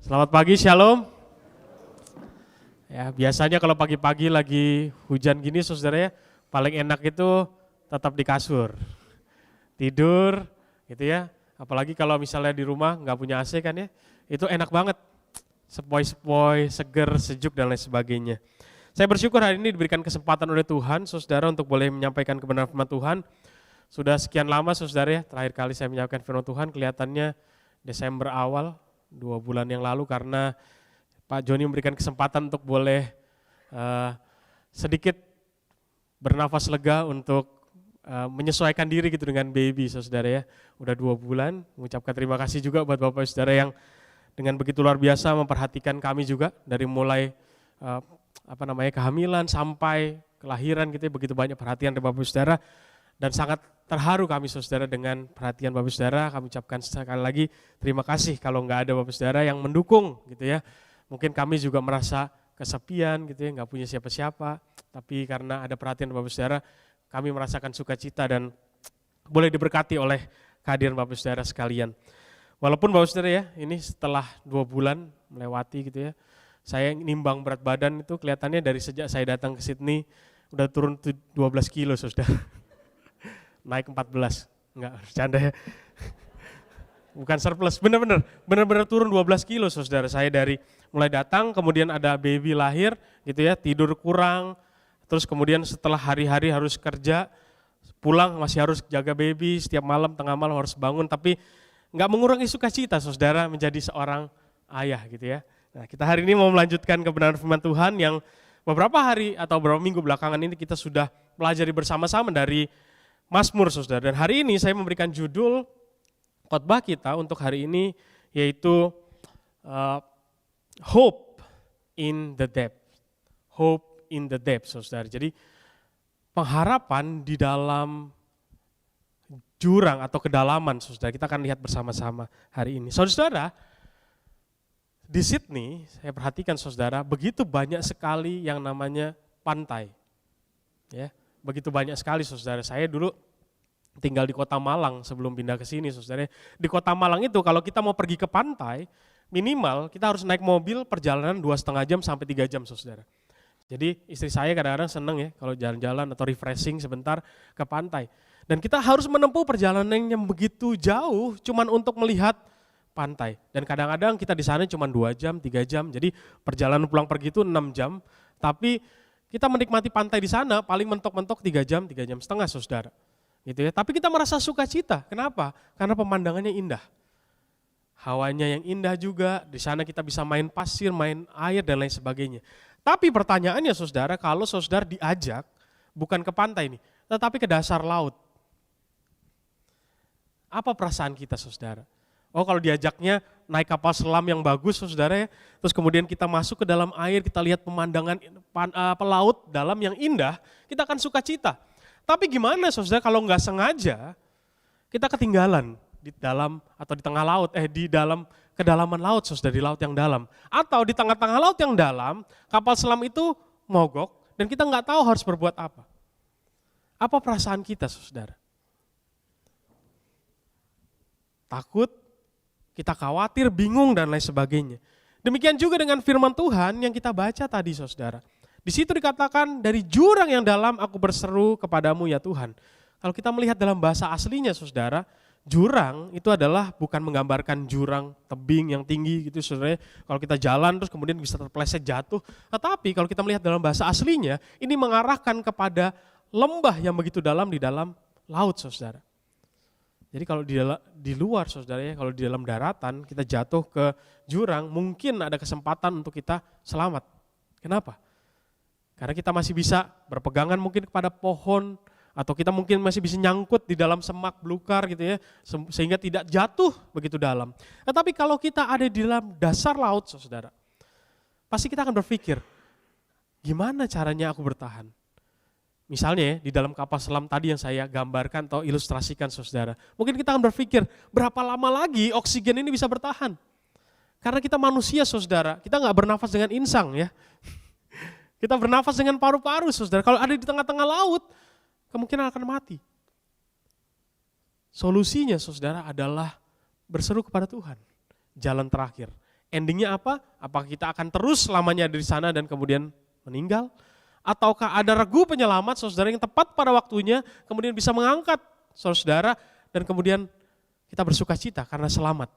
Selamat pagi, Shalom. Ya, biasanya kalau pagi-pagi lagi hujan gini, saudara ya, paling enak itu tetap di kasur, tidur, gitu ya. Apalagi kalau misalnya di rumah nggak punya AC kan ya, itu enak banget, sepoi-sepoi, seger, sejuk dan lain sebagainya. Saya bersyukur hari ini diberikan kesempatan oleh Tuhan, saudara, untuk boleh menyampaikan kebenaran firman Tuhan. Sudah sekian lama, saudara ya, terakhir kali saya menyampaikan firman Tuhan, kelihatannya Desember awal. 2 bulan yang lalu karena Pak Joni memberikan kesempatan untuk boleh sedikit bernafas lega untuk menyesuaikan diri gitu dengan baby, saudara ya. Udah 2 bulan, mengucapkan terima kasih juga buat Bapak saudara yang dengan begitu luar biasa memperhatikan kami juga dari mulai kehamilan sampai kelahiran gitu ya, begitu banyak perhatian dari Bapak saudara. Dan sangat terharu kami saudara dengan perhatian Bapak saudara. Kami ucapkan sekali lagi terima kasih kalau nggak ada Bapak saudara yang mendukung gitu ya. Mungkin kami juga merasa kesepian gitu ya, nggak punya siapa-siapa. Tapi karena ada perhatian Bapak saudara, kami merasakan sukacita dan boleh diberkati oleh kehadiran Bapak saudara sekalian. Walaupun Bapak saudara ya, ini setelah 2 bulan melewati gitu ya, saya nimbang berat badan itu kelihatannya dari sejak saya datang ke Sydney udah turun 12 kilo saudara. Naik 14, enggak bercanda ya. Bukan surplus, benar-benar turun 12 kilo saudara. Saya dari mulai datang, kemudian ada baby lahir gitu ya, tidur kurang, terus kemudian setelah hari-hari harus kerja, pulang masih harus jaga baby, setiap malam, tengah malam harus bangun, tapi enggak mengurangi sukacita saudara menjadi seorang ayah gitu ya. Nah, kita hari ini mau melanjutkan kebenaran firman Tuhan yang beberapa hari atau beberapa minggu belakangan ini kita sudah pelajari bersama-sama dari Mazmur saudara, dan hari ini saya memberikan judul khotbah kita untuk hari ini yaitu Hope in the Depth. Hope in the Depth saudara. Jadi pengharapan di dalam jurang atau kedalaman saudara. Kita akan lihat bersama-sama hari ini. Saudara, di Sydney saya perhatikan saudara, begitu banyak sekali yang namanya pantai. Ya. Begitu banyak sekali saudara. Saya dulu tinggal di Kota Malang sebelum pindah ke sini saudara. Di Kota Malang itu kalau kita mau pergi ke pantai, minimal kita harus naik mobil perjalanan 2,5 jam sampai 3 jam saudara. Jadi istri saya kadang-kadang seneng ya kalau jalan-jalan atau refreshing sebentar ke pantai. Dan kita harus menempuh perjalanan yang begitu jauh cuman untuk melihat pantai. Dan kadang-kadang kita di sana cuma 2 jam, 3 jam. Jadi perjalanan pulang pergi itu 6 jam. Tapi kita menikmati pantai di sana paling mentok-mentok 3 jam, 3 jam setengah saudara. Gitu ya. Tapi kita merasa sukacita. Kenapa? Karena pemandangannya indah. Hawanya yang indah juga, di sana kita bisa main pasir, main air dan lain sebagainya. Tapi pertanyaannya saudara, kalau saudara diajak bukan ke pantai nih, tetapi ke dasar laut. Apa perasaan kita saudara? Oh kalau diajaknya naik kapal selam yang bagus saudara ya, terus kemudian kita masuk ke dalam air, kita lihat pemandangan laut dalam yang indah, kita akan sukacita. Tapi gimana saudara kalau nggak sengaja kita ketinggalan di dalam atau di tengah laut, di dalam kedalaman laut saudara, di laut yang dalam. Atau di tengah-tengah laut yang dalam, kapal selam itu mogok dan kita nggak tahu harus berbuat apa. Apa perasaan kita saudara? Takut, kita khawatir, bingung dan lain sebagainya. Demikian juga dengan firman Tuhan yang kita baca tadi saudara. Di situ dikatakan dari jurang yang dalam aku berseru kepadamu ya Tuhan. Kalau kita melihat dalam bahasa aslinya saudara, jurang itu adalah bukan menggambarkan jurang tebing yang tinggi gitu saudara. Kalau kita jalan terus kemudian bisa terpeleset jatuh. Tetapi kalau kita melihat dalam bahasa aslinya, ini mengarahkan kepada lembah yang begitu dalam di dalam laut saudara. Jadi kalau di luar saudara ya, kalau di dalam daratan kita jatuh ke jurang, mungkin ada kesempatan untuk kita selamat. Kenapa? Karena kita masih bisa berpegangan mungkin kepada pohon, atau kita mungkin masih bisa nyangkut di dalam semak belukar gitu ya, sehingga tidak jatuh begitu dalam. Tetapi kalau kita ada di dalam dasar laut saudara, pasti kita akan berpikir, gimana caranya aku bertahan? Misalnya ya, di dalam kapal selam tadi yang saya gambarkan atau ilustrasikan saudara. Mungkin kita akan berpikir, berapa lama lagi oksigen ini bisa bertahan? Karena kita manusia saudara, kita nggak bernafas dengan insang ya. Kita bernafas dengan paru-paru saudara. Kalau ada di tengah-tengah laut, kemungkinan akan mati. Solusinya saudara adalah berseru kepada Tuhan. Jalan terakhir. Endingnya apa? Apakah kita akan terus selamanya di sana dan kemudian meninggal? Ataukah ada regu penyelamat saudara yang tepat pada waktunya kemudian bisa mengangkat saudara dan kemudian kita bersuka cita karena selamat.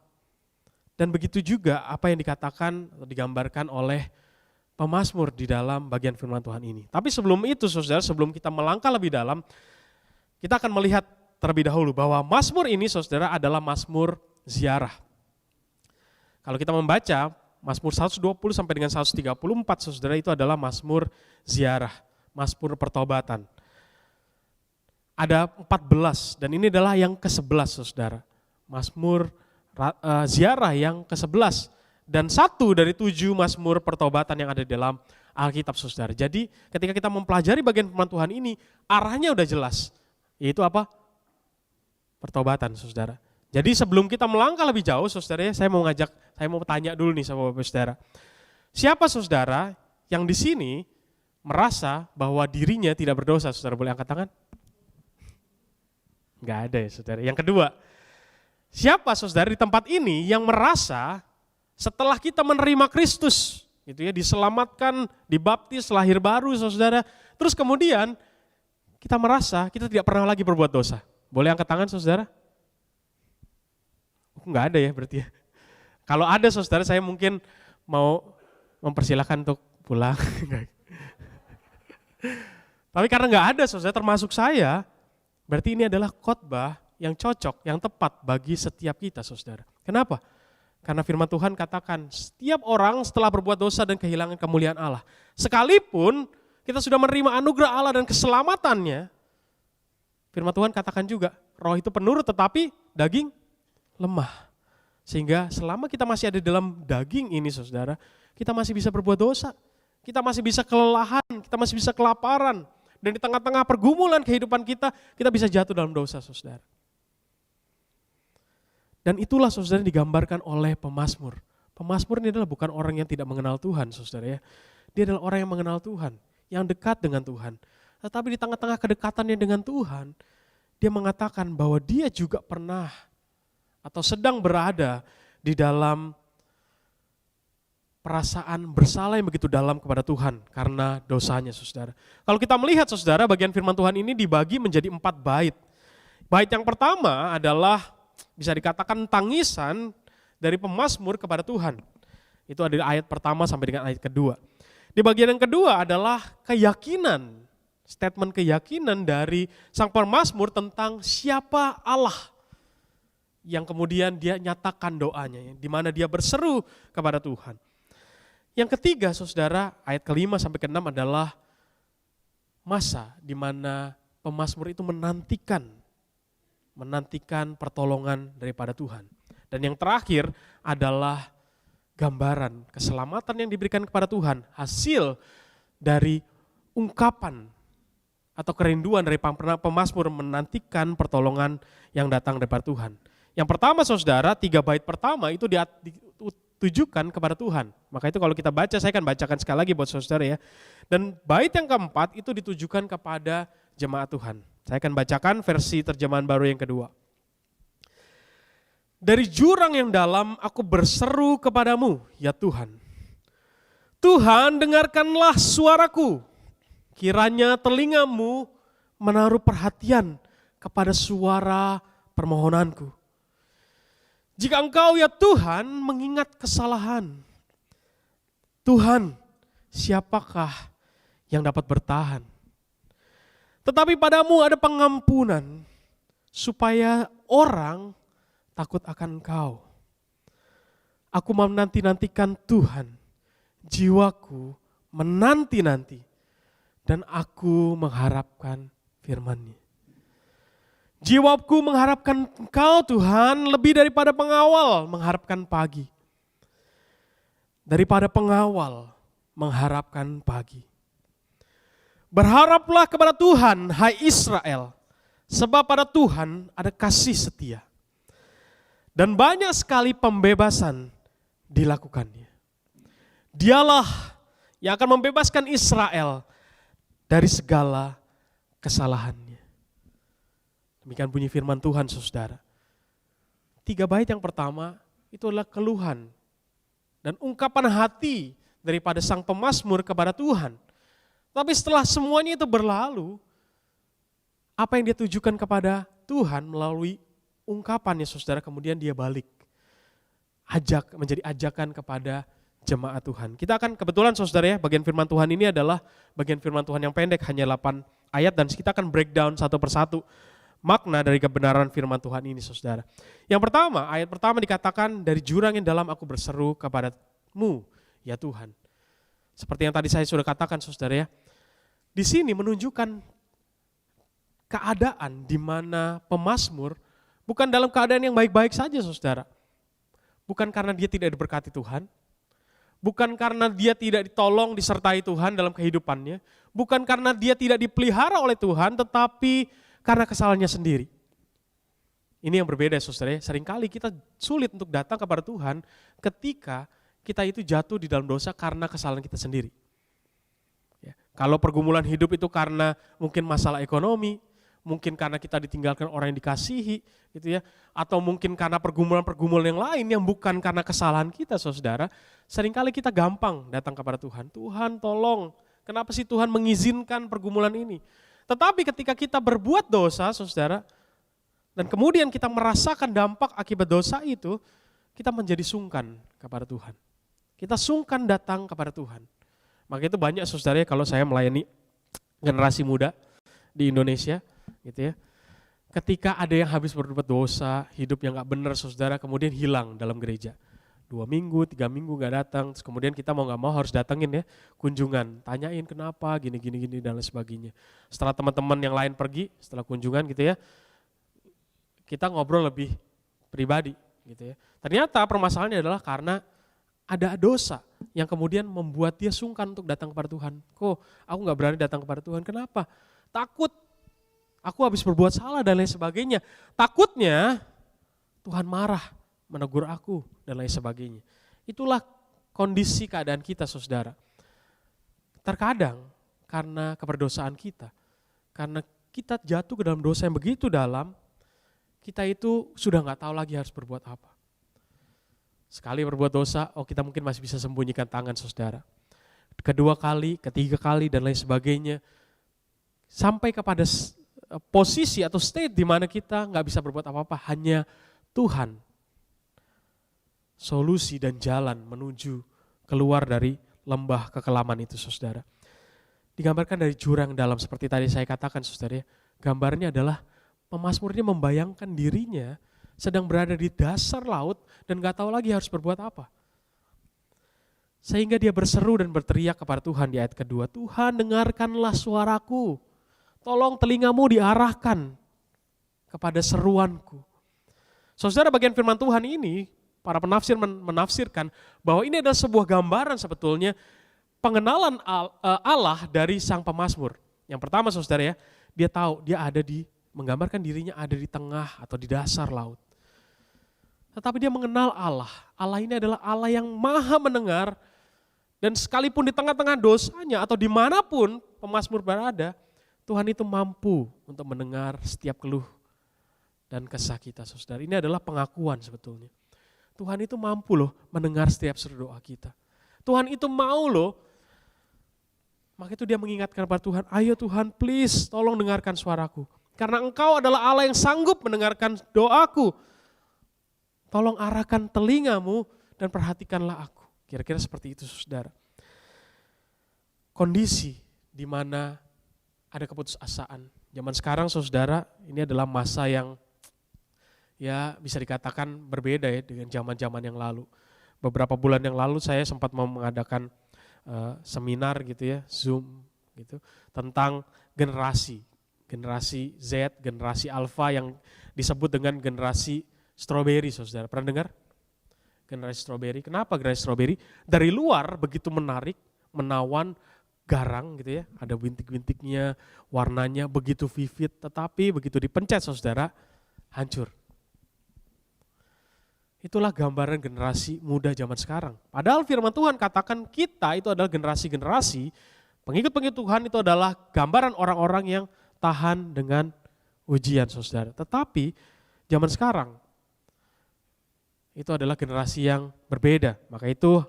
Dan begitu juga apa yang dikatakan atau digambarkan oleh pemazmur di dalam bagian firman Tuhan ini. Tapi sebelum itu saudara, sebelum kita melangkah lebih dalam, kita akan melihat terlebih dahulu bahwa mazmur ini saudara adalah mazmur ziarah. Kalau kita membaca Mazmur 120 sampai dengan 134 saudara itu adalah mazmur ziarah, mazmur pertobatan. Ada 14 dan ini adalah yang ke-11 saudara. Mazmur ziarah yang ke-11 dan 1 dari 7 mazmur pertobatan yang ada di dalam Alkitab saudara. Jadi ketika kita mempelajari bagian firman Tuhan ini arahnya udah jelas. Yaitu apa? Pertobatan saudara. Jadi sebelum kita melangkah lebih jauh saudara, saya mau tanya dulu nih sama Bapak Saudara. Siapa saudara yang di sini merasa bahwa dirinya tidak berdosa? Saudara boleh angkat tangan? Enggak ada ya saudara. Yang kedua, siapa saudara di tempat ini yang merasa setelah kita menerima Kristus, gitu ya, diselamatkan, dibaptis, lahir baru saudara, terus kemudian kita merasa kita tidak pernah lagi berbuat dosa? Boleh angkat tangan saudara? Enggak ada ya berarti ya. Kalau ada saudara saya mungkin mau mempersilahkan untuk pulang. Tapi karena enggak ada saudara termasuk saya, berarti ini adalah khotbah yang cocok, yang tepat bagi setiap kita saudara. Kenapa? Karena firman Tuhan katakan setiap orang setelah berbuat dosa dan kehilangan kemuliaan Allah. Sekalipun kita sudah menerima anugerah Allah dan keselamatannya, firman Tuhan katakan juga roh itu penurut tetapi daging lemah. Sehingga selama kita masih ada dalam daging ini saudara, kita masih bisa berbuat dosa. Kita masih bisa kelelahan, kita masih bisa kelaparan. Dan di tengah-tengah pergumulan kehidupan kita bisa jatuh dalam dosa saudara. Dan itulah saudara digambarkan oleh pemazmur. Pemazmur ini adalah bukan orang yang tidak mengenal Tuhan saudara ya. Dia adalah orang yang mengenal Tuhan, yang dekat dengan Tuhan. Tetapi di tengah-tengah kedekatannya dengan Tuhan, dia mengatakan bahwa dia juga pernah atau sedang berada di dalam perasaan bersalah yang begitu dalam kepada Tuhan karena dosanya saudara. Kalau kita melihat saudara bagian firman Tuhan ini dibagi menjadi 4 bait. Bait yang pertama adalah bisa dikatakan tangisan dari pemazmur kepada Tuhan. Itu ada di ayat pertama sampai dengan ayat kedua. Di bagian yang kedua adalah keyakinan, statement keyakinan dari sang pemazmur tentang siapa Allah. Yang kemudian dia nyatakan doanya, di mana dia berseru kepada Tuhan. Yang ketiga saudara, ayat kelima sampai keenam adalah masa di mana pemazmur itu menantikan pertolongan daripada Tuhan. Dan yang terakhir adalah gambaran keselamatan yang diberikan kepada Tuhan, hasil dari ungkapan atau kerinduan dari pemazmur menantikan pertolongan yang datang daripada Tuhan. Yang pertama saudara, 3 bait pertama itu ditujukan kepada Tuhan. Maka itu kalau kita baca, saya akan bacakan sekali lagi buat saudara ya. Dan bait yang keempat itu ditujukan kepada jemaat Tuhan. Saya akan bacakan versi terjemahan baru yang kedua. Dari jurang yang dalam aku berseru kepadamu, ya Tuhan. Tuhan dengarkanlah suaraku. Kiranya telingamu menaruh perhatian kepada suara permohonanku. Jika engkau ya Tuhan mengingat kesalahan, Tuhan siapakah yang dapat bertahan? Tetapi padamu ada pengampunan supaya orang takut akan engkau. Aku menanti-nantikan Tuhan, jiwaku menanti-nanti dan aku mengharapkan firman-Nya. Jiwaku mengharapkan Engkau Tuhan lebih daripada pengawal mengharapkan pagi. Daripada pengawal mengharapkan pagi. Berharaplah kepada Tuhan, hai Israel, sebab pada Tuhan ada kasih setia. Dan banyak sekali pembebasan dilakukannya. Dialah yang akan membebaskan Israel dari segala kesalahannya. Demikian bunyi firman Tuhan saudara. 3 bait yang pertama itu adalah keluhan dan ungkapan hati daripada sang pemazmur kepada Tuhan. Tapi setelah semuanya itu berlalu, apa yang dia tujukan kepada Tuhan melalui ungkapannya saudara, kemudian dia balik. Menjadi ajakan kepada jemaat Tuhan. Kita akan kebetulan saudara ya, bagian firman Tuhan ini adalah bagian firman Tuhan yang pendek, hanya 8 ayat, dan kita akan breakdown satu persatu makna dari kebenaran firman Tuhan ini saudara. Yang pertama, ayat pertama dikatakan, dari jurang yang dalam aku berseru kepadamu ya Tuhan. Seperti yang tadi saya sudah katakan saudara ya, di sini menunjukkan keadaan di mana pemazmur bukan dalam keadaan yang baik-baik saja saudara. Bukan karena dia tidak diberkati Tuhan, bukan karena dia tidak ditolong, disertai Tuhan dalam kehidupannya, bukan karena dia tidak dipelihara oleh Tuhan, tetapi karena kesalahannya sendiri. Ini yang berbeda saudara, seringkali kita sulit untuk datang kepada Tuhan ketika kita itu jatuh di dalam dosa karena kesalahan kita sendiri. Ya, kalau pergumulan hidup itu karena mungkin masalah ekonomi, mungkin karena kita ditinggalkan orang yang dikasihi, gitu ya, atau mungkin karena pergumulan-pergumulan yang lain yang bukan karena kesalahan kita saudara, seringkali kita gampang datang kepada Tuhan. Tuhan tolong, kenapa sih Tuhan mengizinkan pergumulan ini? Tetapi ketika kita berbuat dosa saudara, dan kemudian kita merasakan dampak akibat dosa itu, kita menjadi sungkan kepada Tuhan. Kita sungkan datang kepada Tuhan. Maka itu banyak saudara ya, kalau saya melayani generasi muda di Indonesia, gitu ya. Ketika ada yang habis berbuat dosa, hidup yang gak benar saudara, kemudian hilang dalam gereja. 2 minggu, 3 minggu gak datang, terus kemudian kita mau gak mau harus datengin ya, kunjungan, tanyain kenapa, gini dan lain sebagainya. Setelah teman-teman yang lain pergi, setelah kunjungan gitu ya, kita ngobrol lebih pribadi gitu ya. Ternyata permasalahannya adalah karena ada dosa yang kemudian membuat dia sungkan untuk datang kepada Tuhan. Kok aku gak berani datang kepada Tuhan, kenapa? Takut. Aku habis berbuat salah dan lain sebagainya. Takutnya Tuhan marah, menegur aku dan lain sebagainya. Itulah kondisi keadaan kita saudara. Terkadang karena keberdosaan kita, karena kita jatuh ke dalam dosa yang begitu dalam, kita itu sudah gak tahu lagi harus berbuat apa. Sekali berbuat dosa, kita mungkin masih bisa sembunyikan tangan saudara. Kedua kali, ketiga kali dan lain sebagainya. Sampai kepada posisi atau state di mana kita nggak bisa berbuat apa-apa, hanya Tuhan solusi dan jalan menuju keluar dari lembah kekelaman itu saudara. Digambarkan dari jurang dalam seperti tadi saya katakan saudara ya, gambarnya adalah pemazmur ini membayangkan dirinya sedang berada di dasar laut dan gak tahu lagi harus berbuat apa. Sehingga dia berseru dan berteriak kepada Tuhan di ayat kedua, Tuhan dengarkanlah suaraku. Tolong telingamu diarahkan kepada seruanku. Saudara, bagian firman Tuhan ini, para penafsir menafsirkan bahwa ini adalah sebuah gambaran sebetulnya pengenalan Allah dari sang pemazmur. Yang pertama saudara ya, dia tahu dia menggambarkan dirinya ada di tengah atau di dasar laut. Tetapi dia mengenal Allah. Allah ini adalah Allah yang maha mendengar, dan sekalipun di tengah-tengah dosanya atau dimanapun pemazmur berada, Tuhan itu mampu untuk mendengar setiap keluh dan kesah kita saudara. Ini adalah pengakuan sebetulnya. Tuhan itu mampu loh mendengar setiap seru doa kita. Tuhan itu mau loh. Maka itu dia mengingatkan kepada Tuhan, ayo Tuhan please tolong dengarkan suaraku. Karena Engkau adalah Allah yang sanggup mendengarkan doaku. Tolong arahkan telingamu dan perhatikanlah aku. Kira-kira seperti itu saudara. Kondisi di mana ada keputusasaan. Zaman sekarang saudara, ini adalah masa yang ya bisa dikatakan berbeda ya dengan zaman-zaman yang lalu. Beberapa bulan yang lalu saya sempat mau mengadakan seminar gitu ya, Zoom gitu, tentang generasi Z, generasi Alpha yang disebut dengan generasi strawberry saudara. Pernah dengar? Generasi strawberry. Kenapa generasi strawberry? Dari luar begitu menarik, menawan, garang gitu ya, ada bintik-bintiknya, warnanya begitu vivid, tetapi begitu dipencet saudara, hancur. Itulah gambaran generasi muda zaman sekarang. Padahal firman Tuhan katakan kita itu adalah generasi-generasi, pengikut-pengikut Tuhan itu adalah gambaran orang-orang yang tahan dengan ujian saudara. Tetapi zaman sekarang, itu adalah generasi yang berbeda. Maka itu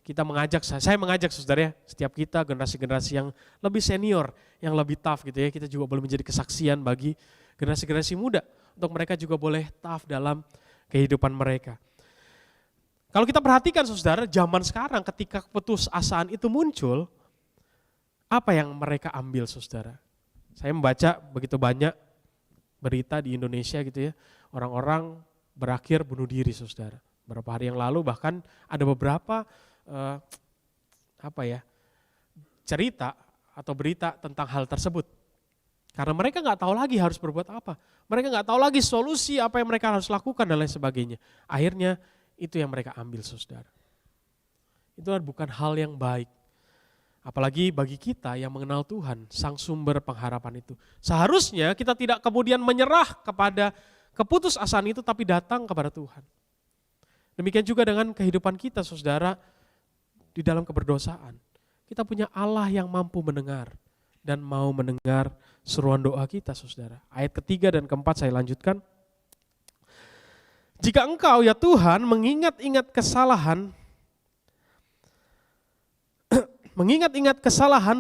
kita mengajak, saya mengajak saudara ya, setiap kita generasi-generasi yang lebih senior, yang lebih tough gitu ya, kita juga boleh menjadi kesaksian bagi generasi-generasi muda, untuk mereka juga boleh tough dalam kehidupan mereka. Kalau kita perhatikan saudara, zaman sekarang ketika keputusasaan itu muncul, apa yang mereka ambil saudara? Saya membaca begitu banyak berita di Indonesia gitu ya, orang-orang berakhir bunuh diri saudara. Beberapa hari yang lalu bahkan ada beberapa cerita atau berita tentang hal tersebut. Karena mereka nggak tahu lagi harus berbuat apa. Mereka nggak tahu lagi solusi apa yang mereka harus lakukan dan lain sebagainya. Akhirnya itu yang mereka ambil saudara. Itu bukan hal yang baik. Apalagi bagi kita yang mengenal Tuhan, sang sumber pengharapan itu. Seharusnya kita tidak kemudian menyerah kepada keputusasaan itu, tapi datang kepada Tuhan. Demikian juga dengan kehidupan kita saudara di dalam keberdosaan. Kita punya Allah yang mampu mendengar dan mau mendengar seruan doa kita saudara. Ayat ketiga dan keempat saya lanjutkan. Jika engkau ya Tuhan mengingat-ingat kesalahan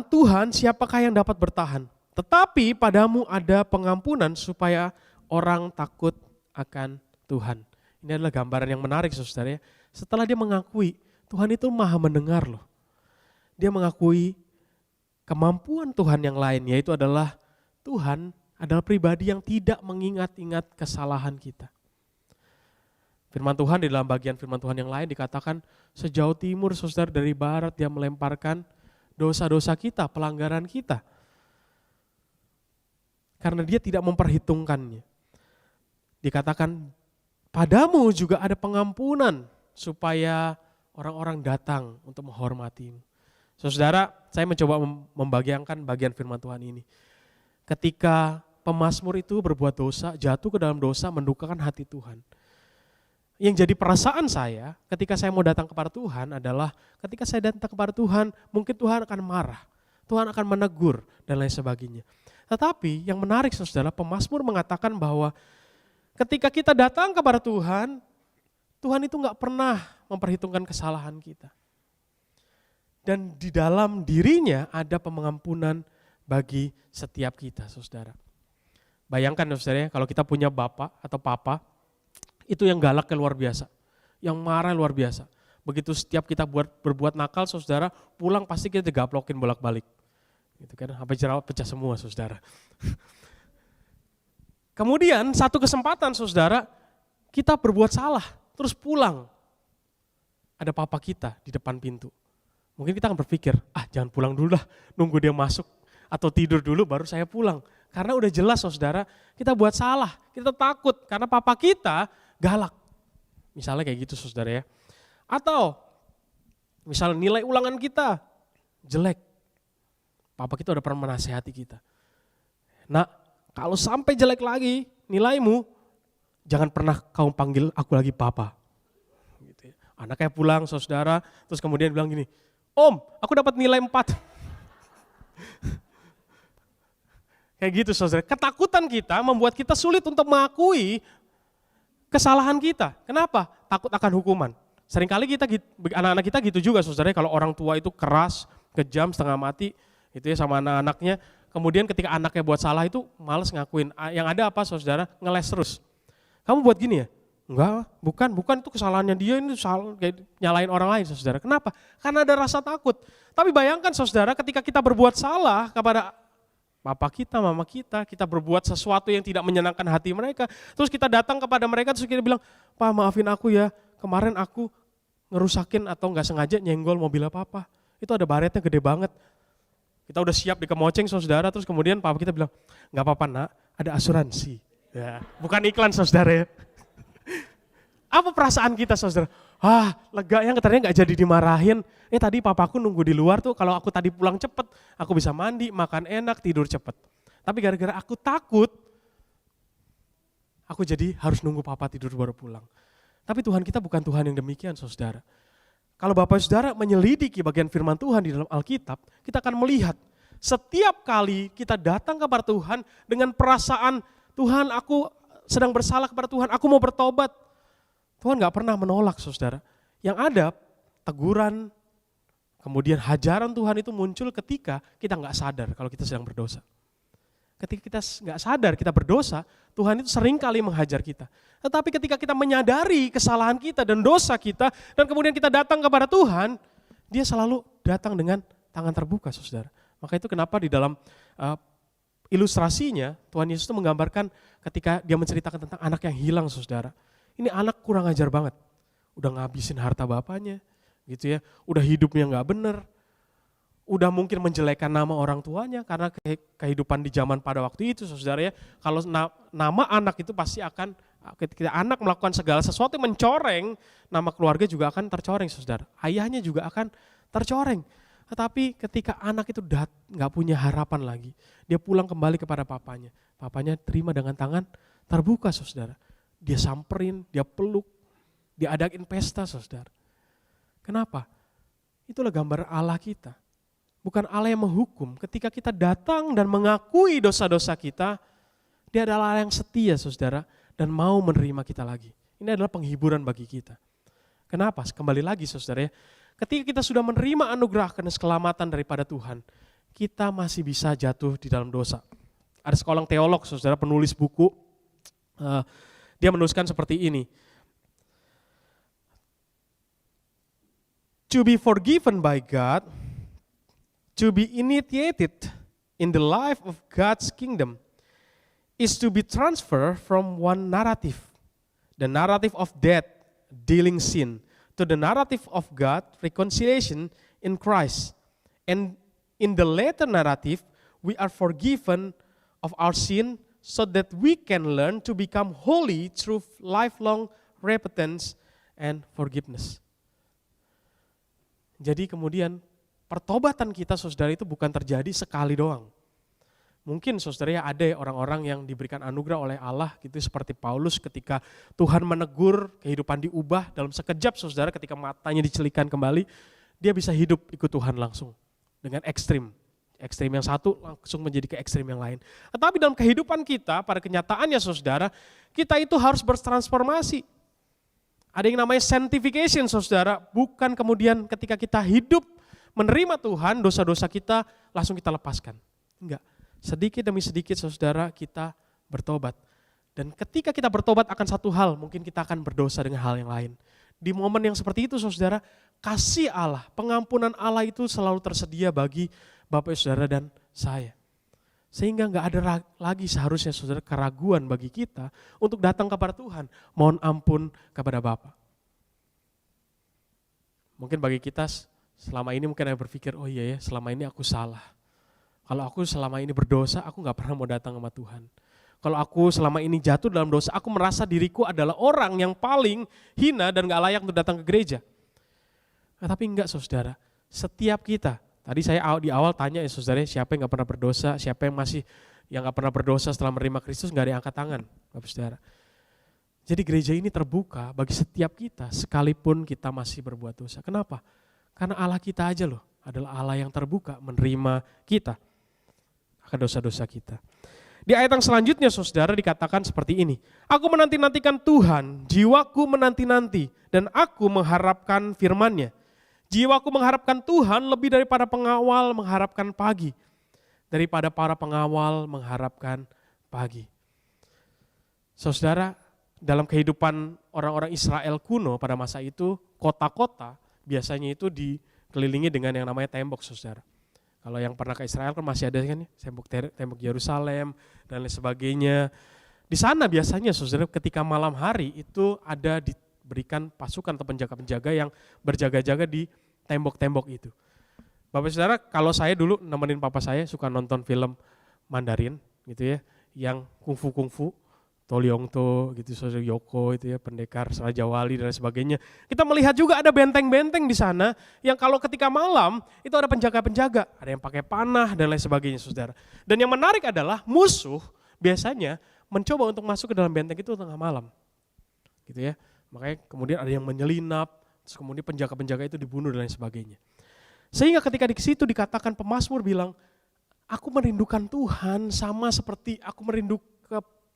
Tuhan, siapakah yang dapat bertahan? Tetapi padamu ada pengampunan supaya orang takut akan Tuhan. Ini adalah gambaran yang menarik saudara ya. Setelah dia mengakui Tuhan itu maha mendengar loh. Dia mengakui kemampuan Tuhan yang lain, yaitu adalah Tuhan adalah pribadi yang tidak mengingat-ingat kesalahan kita. Firman Tuhan di dalam bagian firman Tuhan yang lain dikatakan sejauh timur saudara dari barat dia melemparkan dosa-dosa kita, pelanggaran kita. Karena dia tidak memperhitungkannya. Dikatakan padamu juga ada pengampunan supaya orang-orang datang untuk menghormatimu. Saudara, saya mencoba membagiankan bagian firman Tuhan ini. Ketika pemazmur itu berbuat dosa, jatuh ke dalam dosa, mendukakan hati Tuhan. Yang jadi perasaan saya ketika saya mau datang kepada Tuhan adalah ketika saya datang kepada Tuhan, mungkin Tuhan akan marah, Tuhan akan menegur dan lain sebagainya. Tetapi yang menarik saudara, pemazmur mengatakan bahwa ketika kita datang kepada Tuhan, Tuhan itu gak pernah memperhitungkan kesalahan kita. Dan di dalam dirinya ada pengampunan bagi setiap kita saudara. Bayangkan saudara kalau kita punya bapak atau papa, itu yang galak luar biasa, yang marah luar biasa. Begitu setiap kita berbuat nakal saudara, pulang pasti kita digaplokin bolak-balik. Gitu kan, sampai jerawat pecah semua saudara. Kemudian satu kesempatan saudara, kita berbuat salah, terus pulang. Ada papa kita di depan pintu. Mungkin kita akan berpikir, jangan pulang dulu lah, nunggu dia masuk. Atau tidur dulu baru saya pulang. Karena udah jelas saudara, kita buat salah, kita takut karena papa kita galak. Misalnya kayak gitu saudara ya. Atau misalnya nilai ulangan kita jelek. Papa kita udah pernah menasehati kita. Nah, kalau sampai jelek lagi nilaimu, jangan pernah kau panggil aku lagi papa. Gitu ya. Anaknya pulang saudara, terus kemudian bilang gini, Om, aku dapat nilai 4. Kayak gitu saudara, ketakutan kita membuat kita sulit untuk mengakui kesalahan kita. Kenapa? Takut akan hukuman. Seringkali kita, anak-anak kita gitu juga saudara, kalau orang tua itu keras, kejam, setengah mati, itu ya sama anak-anaknya. Kemudian ketika anaknya buat salah itu males ngakuin. Yang ada apa saudara? Ngeles terus. Kamu buat gini ya? Enggak, bukan itu kesalahannya dia, ini salah, nyalain orang lain saudara. Kenapa? Karena ada rasa takut. Tapi bayangkan saudara ketika kita berbuat salah kepada papa kita, mama kita berbuat sesuatu yang tidak menyenangkan hati mereka. Terus kita datang kepada mereka terus kita bilang, Pak maafin aku ya, kemarin aku ngerusakin atau nggak sengaja nyenggol mobilnya papa. Itu ada baretnya gede banget. Kita udah siap dikemoceng saudara, terus kemudian papa kita bilang, nggak apa-apa nak, ada asuransi. Ya, bukan iklan saudara ya. Apa perasaan kita saudara? Lega yang katanya nggak jadi dimarahin. Tadi papaku nunggu di luar tuh, kalau aku tadi pulang cepet, aku bisa mandi, makan enak, tidur cepet. Tapi gara-gara aku takut, aku jadi harus nunggu papa tidur baru pulang. Tapi Tuhan kita bukan Tuhan yang demikian saudara. Kalau Bapak Saudara menyelidiki bagian firman Tuhan di dalam Alkitab, kita akan melihat setiap kali kita datang kepada Tuhan dengan perasaan, Tuhan aku sedang bersalah kepada Tuhan, aku mau bertobat. Tuhan gak pernah menolak saudara. Yang ada teguran, kemudian hajaran Tuhan itu muncul ketika kita gak sadar kalau kita sedang berdosa. Ketika kita gak sadar kita berdosa, Tuhan itu sering kali menghajar kita. Tetapi ketika kita menyadari kesalahan kita dan dosa kita, dan kemudian kita datang kepada Tuhan, dia selalu datang dengan tangan terbuka saudara. Maka itu kenapa di dalam ilustrasinya Tuhan Yesus itu menggambarkan ketika dia menceritakan tentang anak yang hilang saudara. Ini anak kurang ajar banget, udah ngabisin harta bapaknya gitu ya, udah hidupnya gak bener, udah mungkin menjelekan nama orang tuanya karena kehidupan di zaman pada waktu itu saudara ya. Kalau nama anak itu pasti akan, ketika anak melakukan segala sesuatu yang mencoreng, nama keluarga juga akan tercoreng saudara. Ayahnya juga akan tercoreng. Tetapi ketika anak itu gak punya harapan lagi, dia pulang kembali kepada papanya. Papanya terima dengan tangan terbuka saudara. Dia samperin, dia peluk, dia adain pesta saudara. Kenapa? Itulah gambar Allah kita. Bukan Allah yang menghukum. Ketika kita datang dan mengakui dosa-dosa kita, dia adalah Allah yang setia saudara dan mau menerima kita lagi. Ini adalah penghiburan bagi kita. Kenapa? Kembali lagi saudara ya. Ketika kita sudah menerima anugerah dan keselamatan daripada Tuhan, kita masih bisa jatuh di dalam dosa. Ada seorang teolog saudara, penulis buku, dia menuliskan seperti ini. To be forgiven by God, to be initiated in the life of God's kingdom, is to be transferred from one narrative, the narrative of death, dealing sin, to the narrative of God, reconciliation in Christ. And in the latter narrative, we are forgiven of our sin so that we can learn to become holy through lifelong repentance and forgiveness. Jadi kemudian pertobatan kita saudara itu bukan terjadi sekali doang. Mungkin saudara ya ada orang-orang yang diberikan anugerah oleh Allah gitu seperti Paulus ketika Tuhan menegur, kehidupan diubah dalam sekejap saudara, ketika matanya dicelikan kembali, dia bisa hidup ikut Tuhan langsung dengan ekstrim. Ekstrim yang satu langsung menjadi ke ekstrim yang lain. Tetapi dalam kehidupan kita, pada kenyataannya saudara, kita itu harus bertransformasi. Ada yang namanya sanctification saudara, bukan kemudian ketika kita hidup menerima Tuhan, dosa-dosa kita langsung kita lepaskan. Enggak, sedikit demi sedikit saudara kita bertobat. Dan ketika kita bertobat akan satu hal, mungkin kita akan berdosa dengan hal yang lain. Di momen yang seperti itu saudara, kasih Allah, pengampunan Allah itu selalu tersedia bagi Bapak saudara dan saya. Sehingga gak ada lagi seharusnya saudara keraguan bagi kita untuk datang kepada Tuhan, mohon ampun kepada Bapa. Mungkin bagi kita selama ini mungkin ada berpikir, oh iya ya selama ini aku salah. Kalau aku selama ini berdosa, aku gak pernah mau datang sama Tuhan. Kalau aku selama ini jatuh dalam dosa, aku merasa diriku adalah orang yang paling hina dan gak layak untuk datang ke gereja. Nah, tapi enggak saudara, setiap kita, tadi saya di awal tanya ya saudara, siapa yang gak pernah berdosa, siapa yang gak pernah berdosa setelah menerima Kristus, gak ada yang angkat tangan, Bapak saudara. Jadi gereja ini terbuka bagi setiap kita, sekalipun kita masih berbuat dosa. Kenapa? Karena Allah kita aja loh, adalah Allah yang terbuka menerima kita, akan dosa-dosa kita. Di ayat yang selanjutnya saudara dikatakan seperti ini. Aku menanti-nantikan Tuhan, jiwaku menanti-nanti, dan aku mengharapkan firman-Nya. Jiwaku mengharapkan Tuhan lebih daripada pengawal mengharapkan pagi. Daripada para pengawal mengharapkan pagi. Saudara, dalam kehidupan orang-orang Israel kuno pada masa itu, kota-kota biasanya itu dikelilingi dengan yang namanya tembok saudara. Kalau yang pernah ke Israel kan masih ada kan tembok Yerusalem dan lain sebagainya. Di sana biasanya saudara ketika malam hari itu ada diberikan pasukan atau penjaga-penjaga yang berjaga-jaga di tembok-tembok itu. Bapak saudara, kalau saya dulu nemenin papa saya suka nonton film Mandarin gitu ya, yang kungfu, Toliongto gitu, saudara Yoko itu ya, pendekar Raja Wali dan sebagainya. Kita melihat juga ada benteng-benteng di sana yang kalau ketika malam itu ada penjaga-penjaga, ada yang pakai panah dan lain sebagainya saudara. Dan yang menarik adalah musuh biasanya mencoba untuk masuk ke dalam benteng itu tengah malam. Gitu ya. Makanya kemudian ada yang menyelinap, terus kemudian penjaga-penjaga itu dibunuh dan lain sebagainya. Sehingga ketika di situ dikatakan pemazmur bilang, aku merindukan Tuhan sama seperti aku merindukan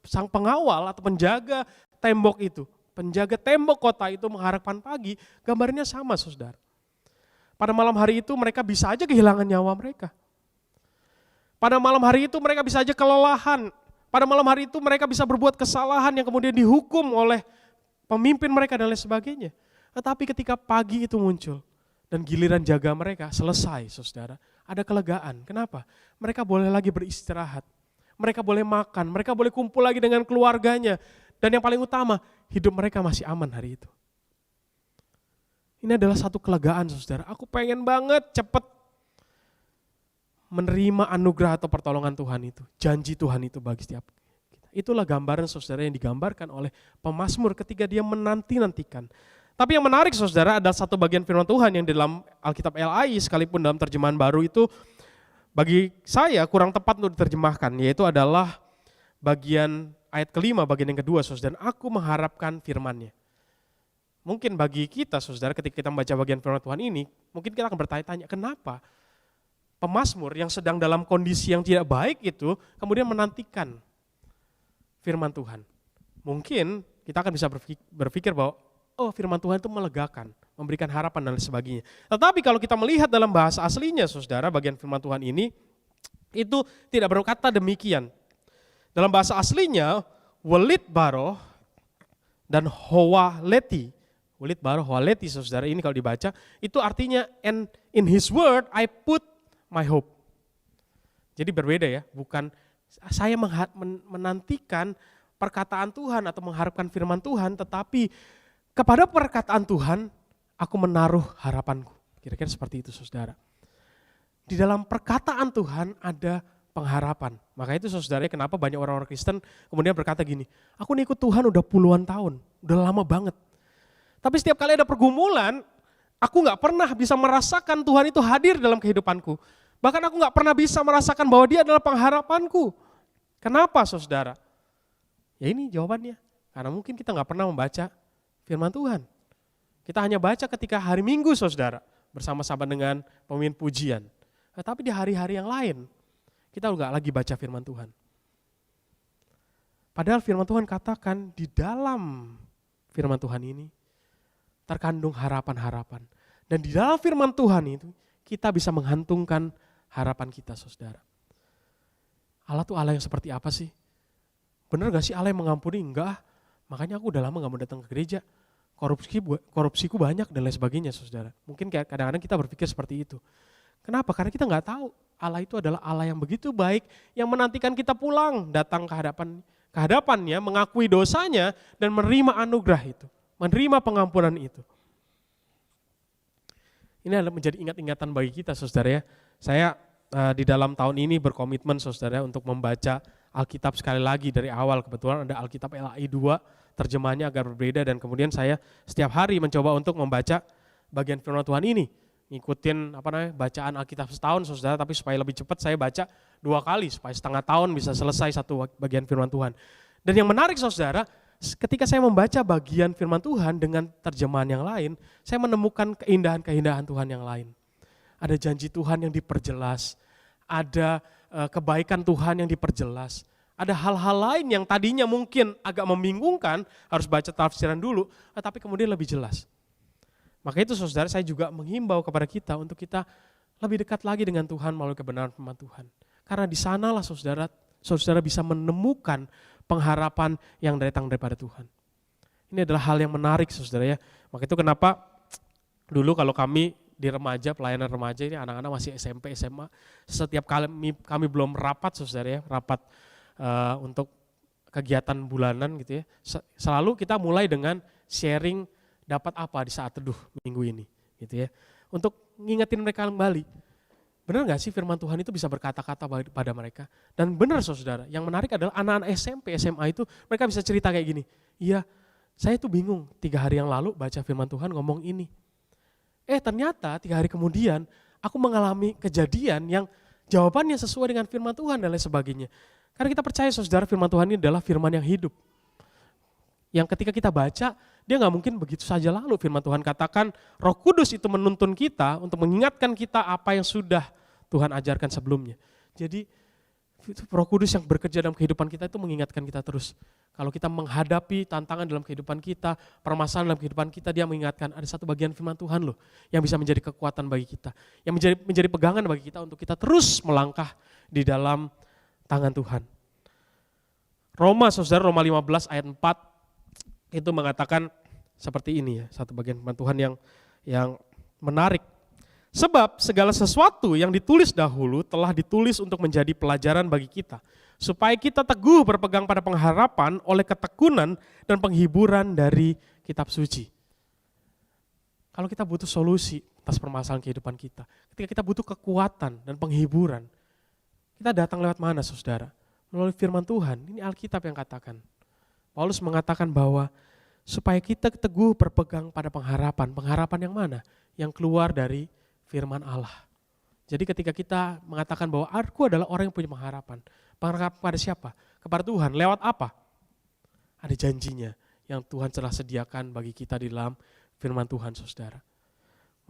sang pengawal atau penjaga tembok itu. penjaga tembok kota itu mengharapkan pagi, gambarnya sama saudara. Pada malam hari itu mereka bisa aja kehilangan nyawa mereka. Pada malam hari itu mereka bisa aja kelelahan. Pada malam hari itu mereka bisa berbuat kesalahan yang kemudian dihukum oleh pemimpin mereka dan lain sebagainya. Tetapi ketika pagi itu muncul dan giliran jaga mereka selesai saudara, ada kelegaan. Kenapa? Mereka boleh lagi beristirahat. Mereka boleh makan, mereka boleh kumpul lagi dengan keluarganya. Dan yang paling utama, hidup mereka masih aman hari itu. Ini adalah satu kelegaan saudara. Aku pengen banget cepat menerima anugerah atau pertolongan Tuhan itu. Janji Tuhan itu bagi setiap kita. Itulah gambaran saudara yang digambarkan oleh pemazmur ketika dia menanti-nantikan. Tapi yang menarik saudara adalah satu bagian firman Tuhan yang di dalam Alkitab LAI sekalipun dalam terjemahan baru itu bagi saya kurang tepat untuk diterjemahkan. Yaitu adalah bagian ayat kelima, bagian yang kedua saudara. Aku mengharapkan firman-Nya. Mungkin bagi kita saudara ketika kita membaca bagian firman Tuhan ini, mungkin kita akan bertanya-tanya kenapa pemazmur yang sedang dalam kondisi yang tidak baik itu kemudian menantikan firman Tuhan. Mungkin kita akan bisa berpikir bahwa firman Tuhan itu melegakan, memberikan harapan dan sebagainya. Tetapi kalau kita melihat dalam bahasa aslinya saudara, bagian firman Tuhan ini itu tidak berkata demikian. Dalam bahasa aslinya, Walid Baroh dan Hoaleti. Walid Baroh, Hoaleti saudara, ini kalau dibaca, itu artinya and in his word I put my hope. Jadi berbeda ya, bukan saya menantikan perkataan Tuhan atau mengharapkan firman Tuhan, tetapi kepada perkataan Tuhan aku menaruh harapanku. Kira-kira seperti itu saudara. Di dalam perkataan Tuhan ada pengharapan. Maka itu saudara, kenapa banyak orang-orang Kristen kemudian berkata gini, aku nih ikut Tuhan udah puluhan tahun, udah lama banget. Tapi setiap kali ada pergumulan, aku gak pernah bisa merasakan Tuhan itu hadir dalam kehidupanku. Bahkan aku gak pernah bisa merasakan bahwa dia adalah pengharapanku. Kenapa saudara? Ya ini jawabannya, karena mungkin kita gak pernah membaca firman Tuhan. Kita hanya baca ketika hari Minggu saudara, bersama-sama dengan pemimpin pujian. Tapi di hari-hari yang lain, kita enggak lagi baca firman Tuhan. Padahal firman Tuhan katakan di dalam firman Tuhan ini terkandung harapan-harapan. Dan di dalam firman Tuhan itu kita bisa menghantungkan harapan kita saudara. Allah tuh Allah yang seperti apa sih? Bener gak sih Allah yang mengampuni? Enggak. Makanya aku udah lama gak mau datang ke gereja. Korupsiku banyak dan lain sebagainya saudara. Mungkin kadang-kadang kita berpikir seperti itu. Kenapa? Karena kita gak tahu Allah itu adalah Allah yang begitu baik, yang menantikan kita pulang, datang ke hadapannya, mengakui dosanya dan menerima anugerah itu, menerima pengampunan itu. Ini adalah menjadi ingat-ingatan bagi kita saudara ya. Saya di dalam tahun ini berkomitmen saudara untuk membaca Alkitab sekali lagi dari awal. Kebetulan ada Alkitab LAI 2, terjemahannya agak berbeda dan kemudian saya setiap hari mencoba untuk membaca bagian firman Tuhan ini. Ngikutin bacaan Alkitab setahun saudara, tapi supaya lebih cepat saya baca 2 kali supaya setengah tahun bisa selesai satu bagian firman Tuhan. Dan yang menarik saudara, ketika saya membaca bagian firman Tuhan dengan terjemahan yang lain, saya menemukan keindahan-keindahan Tuhan yang lain. Ada janji Tuhan yang diperjelas, ada kebaikan Tuhan yang diperjelas, ada hal-hal lain yang tadinya mungkin agak membingungkan, harus baca tafsiran dulu, tapi kemudian lebih jelas. Maka itu saudara, saya juga menghimbau kepada kita untuk kita lebih dekat lagi dengan Tuhan melalui kebenaran firman Tuhan. Karena di sanalah saudara bisa menemukan pengharapan yang datang daripada Tuhan. Ini adalah hal yang menarik saudara ya. Maka itu kenapa dulu kalau kami di remaja, pelayanan remaja ini anak-anak masih SMP, SMA, setiap kami belum rapat saudara ya, rapat untuk kegiatan bulanan gitu ya. Selalu kita mulai dengan sharing dapat apa di saat teduh minggu ini gitu ya. Untuk ngingetin mereka kembali. Benar gak sih firman Tuhan itu bisa berkata-kata pada mereka? Dan benar saudara, yang menarik adalah anak-anak SMP, SMA itu mereka bisa cerita kayak gini. Iya, saya tuh bingung 3 hari yang lalu baca firman Tuhan ngomong ini. Ternyata 3 hari kemudian aku mengalami kejadian yang jawabannya sesuai dengan firman Tuhan dan lain sebagainya. Karena kita percaya saudara, firman Tuhan ini adalah firman yang hidup. Yang ketika kita baca, dia gak mungkin begitu saja lalu. Firman Tuhan katakan, Roh Kudus itu menuntun kita untuk mengingatkan kita apa yang sudah Tuhan ajarkan sebelumnya. Jadi Roh Kudus yang bekerja dalam kehidupan kita itu mengingatkan kita terus. Kalau kita menghadapi tantangan dalam kehidupan kita, permasalahan dalam kehidupan kita, dia mengingatkan ada satu bagian firman Tuhan loh yang bisa menjadi kekuatan bagi kita, yang menjadi pegangan bagi kita untuk kita terus melangkah di dalam tangan Tuhan. Roma 15 ayat 4 itu mengatakan seperti ini ya, satu bagian firman Tuhan yang menarik. Sebab segala sesuatu yang ditulis dahulu telah ditulis untuk menjadi pelajaran bagi kita, supaya kita teguh berpegang pada pengharapan oleh ketekunan dan penghiburan dari kitab suci. Kalau kita butuh solusi atas permasalahan kehidupan kita, ketika kita butuh kekuatan dan penghiburan, kita datang lewat mana saudara? Melalui firman Tuhan, ini Alkitab yang katakan. Paulus mengatakan bahwa supaya kita teguh berpegang pada pengharapan. Pengharapan yang mana? Yang keluar dari firman Allah. Jadi ketika kita mengatakan bahwa aku adalah orang yang punya pengharapan. Pengharapan kepada siapa? Kepada Tuhan. Lewat apa? Ada janjinya yang Tuhan telah sediakan bagi kita di dalam firman Tuhan, saudara.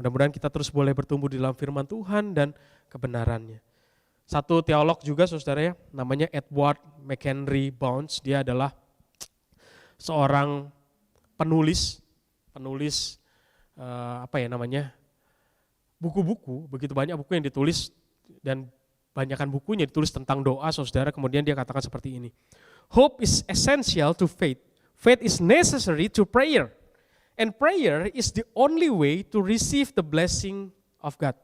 Mudah-mudahan kita terus boleh bertumbuh di dalam firman Tuhan dan kebenarannya. Satu teolog juga saudara ya, namanya Edward McHenry Bounds. Dia adalah seorang penulis buku-buku, begitu banyak buku yang ditulis dan banyakkan bukunya ditulis tentang doa saudara. Kemudian dia katakan seperti ini. Hope is essential to faith. Faith is necessary to prayer. And prayer is the only way to receive the blessing of God.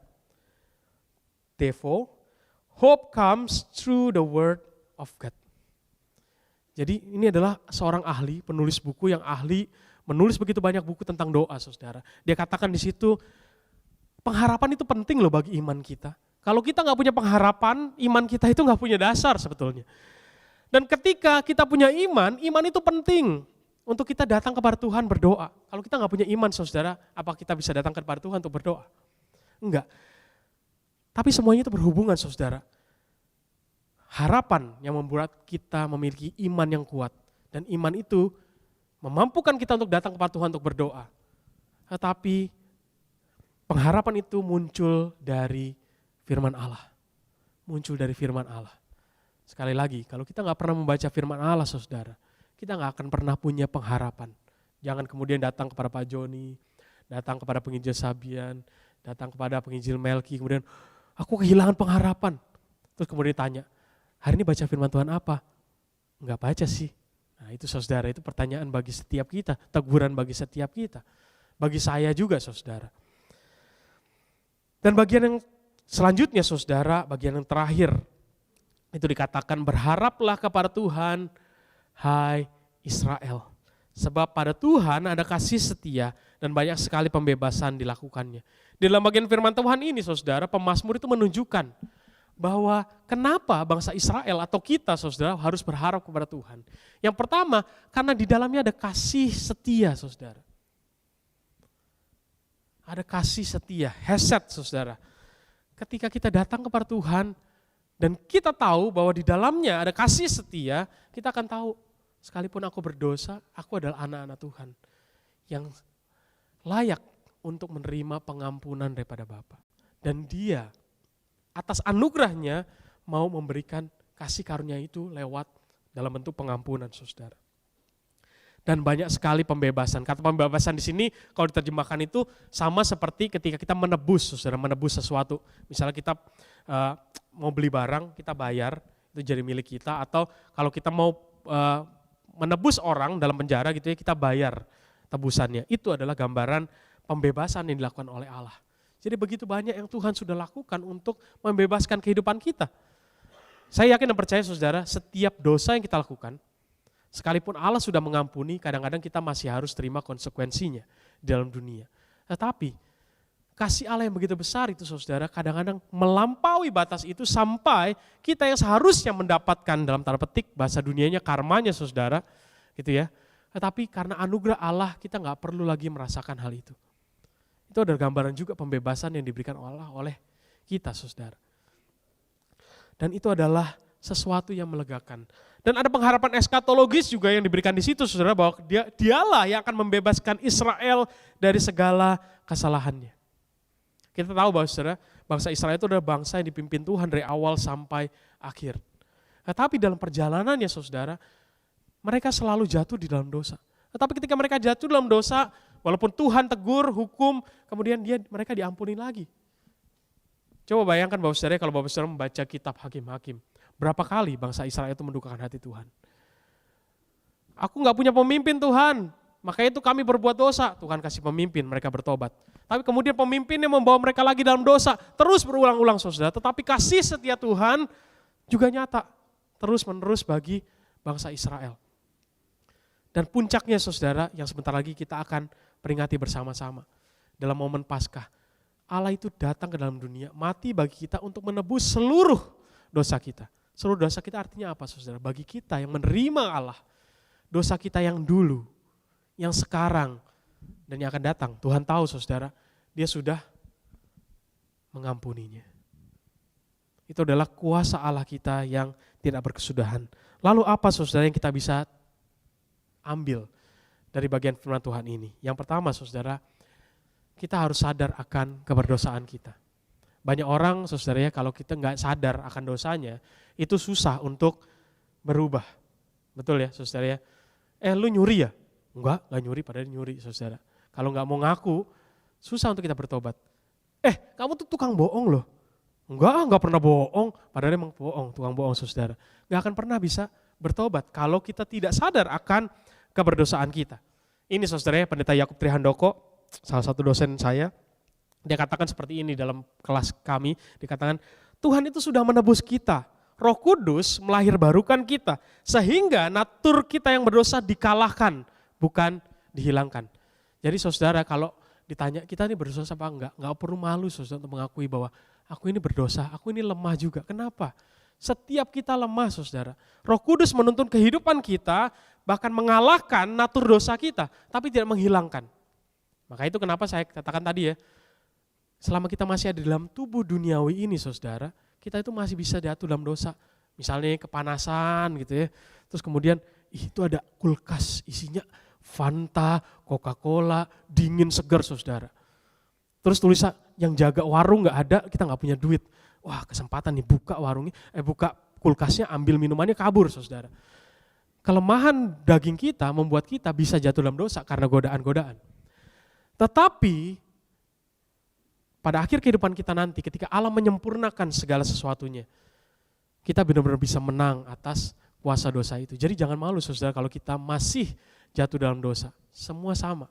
Therefore, hope comes through the word of God. Jadi ini adalah seorang ahli, penulis buku yang ahli, menulis begitu banyak buku tentang doa saudara. Dia katakan di situ, pengharapan itu penting loh bagi iman kita. Kalau kita nggak punya pengharapan, iman kita itu nggak punya dasar sebetulnya. Dan ketika kita punya iman itu penting untuk kita datang kepada Tuhan berdoa. Kalau kita nggak punya iman saudara, apa kita bisa datang kepada Tuhan untuk berdoa? Enggak. Tapi semuanya itu berhubungan saudara. Harapan yang membuat kita memiliki iman yang kuat. Dan iman itu memampukan kita untuk datang kepada Tuhan untuk berdoa. Tetapi pengharapan itu muncul dari firman Allah. Muncul dari firman Allah. Sekali lagi, kalau kita nggak pernah membaca firman Allah saudara, kita nggak akan pernah punya pengharapan. Jangan kemudian datang kepada Pak Joni, datang kepada penginjil Sabian, datang kepada penginjil Melki, kemudian aku kehilangan pengharapan. Terus kemudian tanya, hari ini baca firman Tuhan apa? Enggak baca sih. Nah itu saudara, itu pertanyaan bagi setiap kita, teguran bagi setiap kita. Bagi saya juga saudara. Dan bagian yang selanjutnya saudara, bagian yang terakhir, itu dikatakan berharaplah kepada Tuhan, hai Israel. Sebab pada Tuhan ada kasih setia dan banyak sekali pembebasan dilakukannya. Di dalam bagian firman Tuhan ini saudara, pemazmur itu menunjukkan bahwa kenapa bangsa Israel atau kita saudara harus berharap kepada Tuhan. Yang pertama, karena di dalamnya ada kasih setia saudara. Ada kasih setia, hesed saudara. Ketika kita datang kepada Tuhan dan kita tahu bahwa di dalamnya ada kasih setia, kita akan tahu sekalipun aku berdosa, aku adalah anak-anak Tuhan yang layak untuk menerima pengampunan daripada Bapa. Dan Dia atas anugerahnya mau memberikan kasih karunia itu lewat dalam bentuk pengampunan saudara. Dan banyak sekali pembebasan. Kata pembebasan di sini kalau diterjemahkan itu sama seperti ketika kita menebus, saudara, menebus sesuatu. Misalnya kita mau beli barang, kita bayar, itu jadi milik kita. Atau kalau kita mau menebus orang dalam penjara gitu ya, kita bayar tebusannya. Itu adalah gambaran pembebasan yang dilakukan oleh Allah. Jadi begitu banyak yang Tuhan sudah lakukan untuk membebaskan kehidupan kita. Saya yakin dan percaya saudara, setiap dosa yang kita lakukan, sekalipun Allah sudah mengampuni, kadang-kadang kita masih harus terima konsekuensinya di dalam dunia. Tetapi kasih Allah yang begitu besar itu saudara, kadang-kadang melampaui batas itu sampai kita yang seharusnya mendapatkan dalam tanda petik bahasa dunianya karmanya saudara, gitu ya. Tetapi karena anugerah Allah kita nggak perlu lagi merasakan hal itu. Itu adalah gambaran juga pembebasan yang diberikan Allah oleh kita saudara. Dan itu adalah sesuatu yang melegakan. Dan ada pengharapan eskatologis juga yang diberikan di situ saudara, bahwa dialah yang akan membebaskan Israel dari segala kesalahannya. Kita tahu bahwa saudara, bangsa Israel itu adalah bangsa yang dipimpin Tuhan dari awal sampai akhir. Tetapi dalam perjalanannya saudara, mereka selalu jatuh di dalam dosa. Tetapi ketika mereka jatuh dalam dosa, walaupun Tuhan tegur, hukum, kemudian mereka diampuni lagi. Coba bayangkan Bapak Saudara, kalau Bapak Saudara membaca kitab Hakim-Hakim, berapa kali bangsa Israel itu mendukakan hati Tuhan. Aku gak punya pemimpin Tuhan, maka itu kami berbuat dosa. Tuhan kasih pemimpin, mereka bertobat. Tapi kemudian pemimpinnya membawa mereka lagi dalam dosa, terus berulang-ulang saudara. Tetapi kasih setia Tuhan juga nyata, terus menerus bagi bangsa Israel. Dan puncaknya saudara, yang sebentar lagi kita akan peringati bersama-sama. Dalam momen Paskah, Allah itu datang ke dalam dunia, mati bagi kita untuk menebus seluruh dosa kita. Seluruh dosa kita artinya apa saudara? Bagi kita yang menerima Allah, dosa kita yang dulu, yang sekarang, dan yang akan datang. Tuhan tahu saudara, dia sudah mengampuninya. Itu adalah kuasa Allah kita yang tidak berkesudahan. Lalu apa saudara yang kita bisa ambil dari bagian firman Tuhan ini? Yang pertama saudara, kita harus sadar akan keberdosaan kita. Banyak orang saudara ya, kalau kita nggak sadar akan dosanya, itu susah untuk berubah. Betul ya saudara ya? Lu nyuri ya? Enggak nyuri, padahal nyuri saudara. Kalau nggak mau ngaku, susah untuk kita bertobat. Kamu tuh tukang bohong loh. Enggak pernah bohong, padahal emang bohong, tukang bohong saudara. Nggak akan pernah bisa bertobat kalau kita tidak sadar akan keberdosaan kita. Ini saudara ya, Pendeta Yakub Trihandoko, salah satu dosen saya, dia katakan seperti ini dalam kelas kami, dikatakan Tuhan itu sudah menebus kita, Roh Kudus melahirbarukan kita, sehingga natur kita yang berdosa dikalahkan, bukan dihilangkan. Jadi saudara kalau ditanya kita ini berdosa apa enggak perlu malu saudara untuk mengakui bahwa aku ini berdosa, aku ini lemah juga. Kenapa? Setiap kita lemah saudara. Roh Kudus menuntun kehidupan kita, bahkan mengalahkan natur dosa kita, tapi tidak menghilangkan. Maka itu kenapa saya katakan tadi ya, selama kita masih ada dalam tubuh duniawi ini saudara, kita itu masih bisa jatuh dalam dosa. Misalnya kepanasan gitu ya, terus kemudian itu ada kulkas isinya Fanta, Coca-Cola, dingin segar saudara. Terus tulisan yang jaga warung gak ada, kita gak punya duit. Wah kesempatan nih buka warungnya, buka kulkasnya, ambil minumannya, kabur saudara. Kelemahan daging kita membuat kita bisa jatuh dalam dosa karena godaan-godaan. Tetapi pada akhir kehidupan kita nanti ketika Allah menyempurnakan segala sesuatunya, kita benar-benar bisa menang atas kuasa dosa itu. Jadi jangan malu saudara kalau kita masih jatuh dalam dosa. Semua sama.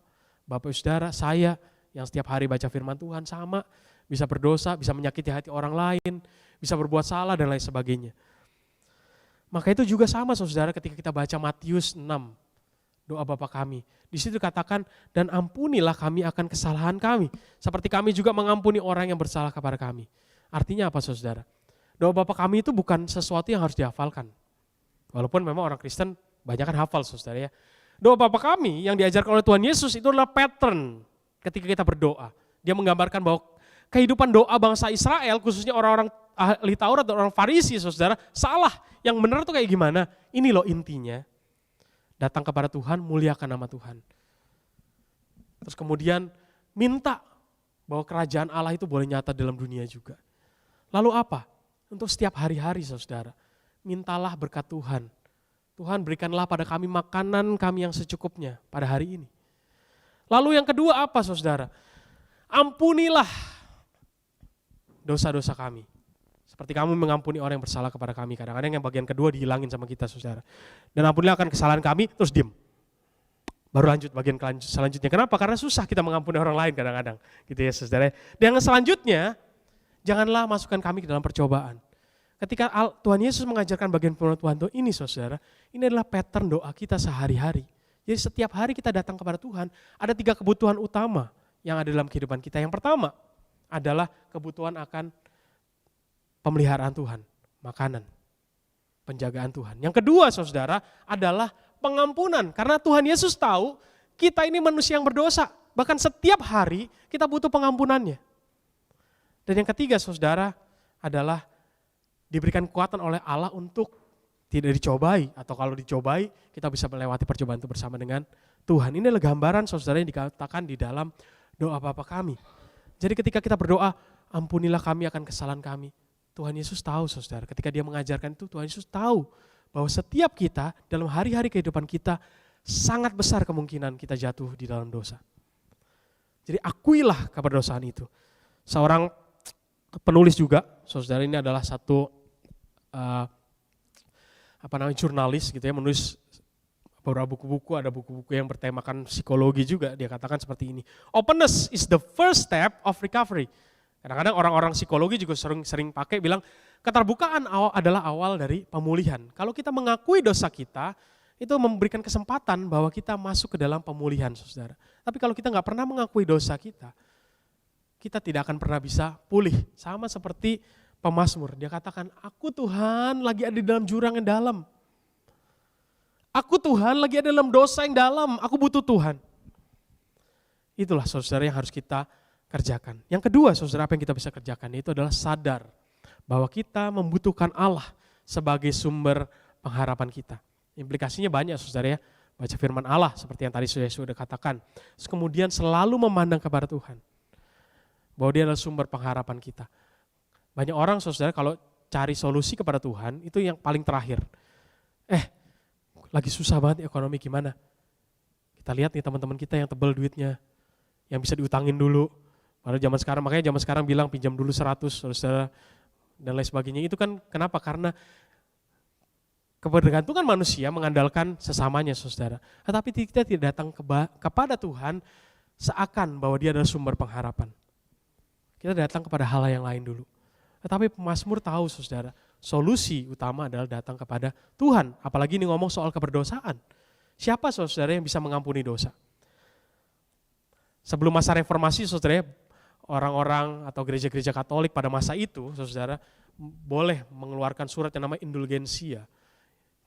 Bapak saudara, saya yang setiap hari baca firman Tuhan sama, bisa berdosa, bisa menyakiti hati orang lain, bisa berbuat salah dan lain sebagainya. Maka itu juga sama saudara ketika kita baca Matius 6, doa Bapa kami. Di situ dikatakan, dan ampunilah kami akan kesalahan kami, seperti kami juga mengampuni orang yang bersalah kepada kami. Artinya apa saudara? Doa Bapa kami itu bukan sesuatu yang harus dihafalkan. Walaupun memang orang Kristen banyak kan hafal saudara ya. Doa Bapa kami yang diajarkan oleh Tuhan Yesus itu adalah pattern ketika kita berdoa. Dia menggambarkan bahwa kehidupan doa bangsa Israel, khususnya orang-orang ahli Taurat dan orang Farisi saudara, salah. Yang benar tuh kayak gimana? Ini loh intinya. Datang kepada Tuhan, muliakan nama Tuhan. Terus kemudian minta bahwa kerajaan Allah itu boleh nyata dalam dunia juga. Lalu apa? Untuk setiap hari-hari saudara, mintalah berkat Tuhan. Tuhan berikanlah pada kami makanan kami yang secukupnya pada hari ini. Lalu yang kedua apa saudara? Ampunilah dosa-dosa kami. Seperti kami mengampuni orang yang bersalah kepada kami. Kadang-kadang yang bagian kedua dihilangin sama kita saudara. Dan ampunilah akan kesalahan kami, terus diem. Baru lanjut bagian selanjutnya. Kenapa? Karena susah kita mengampuni orang lain kadang-kadang. Gitu ya saudara. Dan yang selanjutnya, janganlah masukkan kami ke dalam percobaan. Ketika Tuhan Yesus mengajarkan bagian firman Tuhan ini saudara, ini adalah pattern doa kita sehari-hari. Jadi setiap hari kita datang kepada Tuhan, ada 3 kebutuhan utama yang ada dalam kehidupan kita. Yang pertama adalah kebutuhan akan pemeliharaan Tuhan, makanan, penjagaan Tuhan. Yang kedua saudara adalah pengampunan. Karena Tuhan Yesus tahu kita ini manusia yang berdosa. Bahkan setiap hari kita butuh pengampunannya. Dan yang ketiga saudara adalah diberikan kekuatan oleh Allah untuk tidak dicobai. Atau kalau dicobai kita bisa melewati percobaan itu bersama dengan Tuhan. Ini adalah gambaran saudara yang dikatakan di dalam doa Bapa kami. Jadi ketika kita berdoa, ampunilah kami akan kesalahan kami. Tuhan Yesus tahu saudara, ketika dia mengajarkan itu Tuhan Yesus tahu bahwa setiap kita dalam hari-hari kehidupan kita sangat besar kemungkinan kita jatuh di dalam dosa. Jadi akuilah keberdosaan itu. Seorang penulis juga, saudara, ini adalah satu jurnalis gitu ya, menulis beberapa buku-buku, ada buku-buku yang bertemakan psikologi juga. Dia katakan seperti ini, openness is the first step of recovery. Kadang-kadang orang-orang psikologi juga sering pakai bilang keterbukaan adalah awal dari pemulihan. Kalau kita mengakui dosa kita, itu memberikan kesempatan bahwa kita masuk ke dalam pemulihan, saudara. Tapi kalau kita nggak pernah mengakui dosa kita tidak akan pernah bisa pulih. Sama seperti pemazmur, dia katakan, aku Tuhan lagi ada di dalam jurang yang dalam. Aku Tuhan lagi ada dalam dosa yang dalam, aku butuh Tuhan. Itulah saudara yang harus kita kerjakan. Yang kedua saudara, apa yang kita bisa kerjakan itu adalah sadar bahwa kita membutuhkan Allah sebagai sumber pengharapan kita. Implikasinya banyak saudara ya, baca firman Allah seperti yang tadi saya sudah katakan. Terus kemudian selalu memandang kepada Tuhan, bahwa dia adalah sumber pengharapan kita. Banyak orang saudara kalau cari solusi kepada Tuhan itu yang paling terakhir. Lagi susah banget ekonomi gimana? Kita lihat nih teman-teman kita yang tebal duitnya, yang bisa diutangin dulu. Makanya zaman sekarang bilang pinjam dulu 100 saudara dan lain sebagainya. Itu kan kenapa? Karena kebergantungan manusia mengandalkan sesamanya saudara. Tetapi kita tidak datang kepada Tuhan seakan bahwa dia adalah sumber pengharapan. Kita datang kepada hal yang lain dulu. Tetapi pemazmur tahu saudara, solusi utama adalah datang kepada Tuhan. Apalagi ini ngomong soal keberdosaan. Siapa saudara yang bisa mengampuni dosa? Sebelum masa reformasi saudara, orang-orang atau gereja-gereja Katolik pada masa itu saudara boleh mengeluarkan surat yang namanya indulgensia.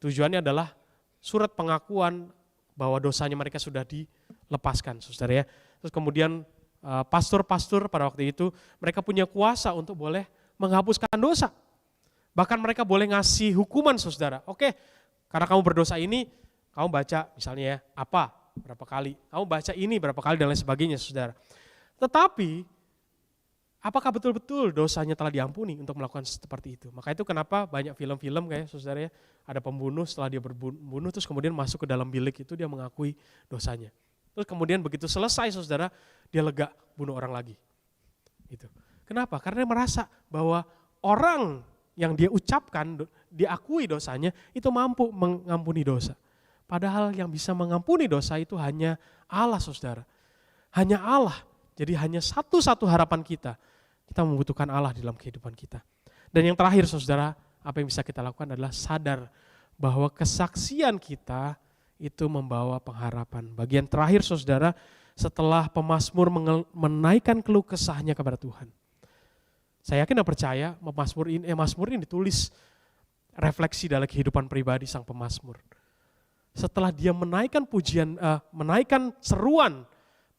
Tujuannya adalah surat pengakuan bahwa dosanya mereka sudah dilepaskan saudara ya. Terus kemudian pastor-pastor pada waktu itu mereka punya kuasa untuk boleh menghapuskan dosa. Bahkan mereka boleh ngasih hukuman saudara. Oke, karena kamu berdosa ini, kamu baca misalnya ya, apa berapa kali, kamu baca ini berapa kali dan lain sebagainya saudara. Tetapi apakah betul-betul dosanya telah diampuni untuk melakukan seperti itu? Maka itu kenapa banyak film-film kayak saudara ya, ada pembunuh setelah dia berbunuh terus kemudian masuk ke dalam bilik itu dia mengakui dosanya. Terus kemudian begitu selesai saudara, dia lega bunuh orang lagi. Gitu. Kenapa? Karena dia merasa bahwa orang yang dia ucapkan, diakui dosanya, itu mampu mengampuni dosa. Padahal yang bisa mengampuni dosa itu hanya Allah saudara. Hanya Allah. Jadi hanya satu-satu harapan kita. Kita membutuhkan Allah dalam kehidupan kita. Dan yang terakhir saudara, apa yang bisa kita lakukan adalah sadar bahwa kesaksian kita itu membawa pengharapan. Bagian terakhir saudara, setelah pemazmur menaikkan keluh kesahnya kepada Tuhan. Saya yakin dan percaya Mazmur ini ditulis refleksi dalam kehidupan pribadi sang pemazmur. Setelah dia menaikkan menaikkan seruan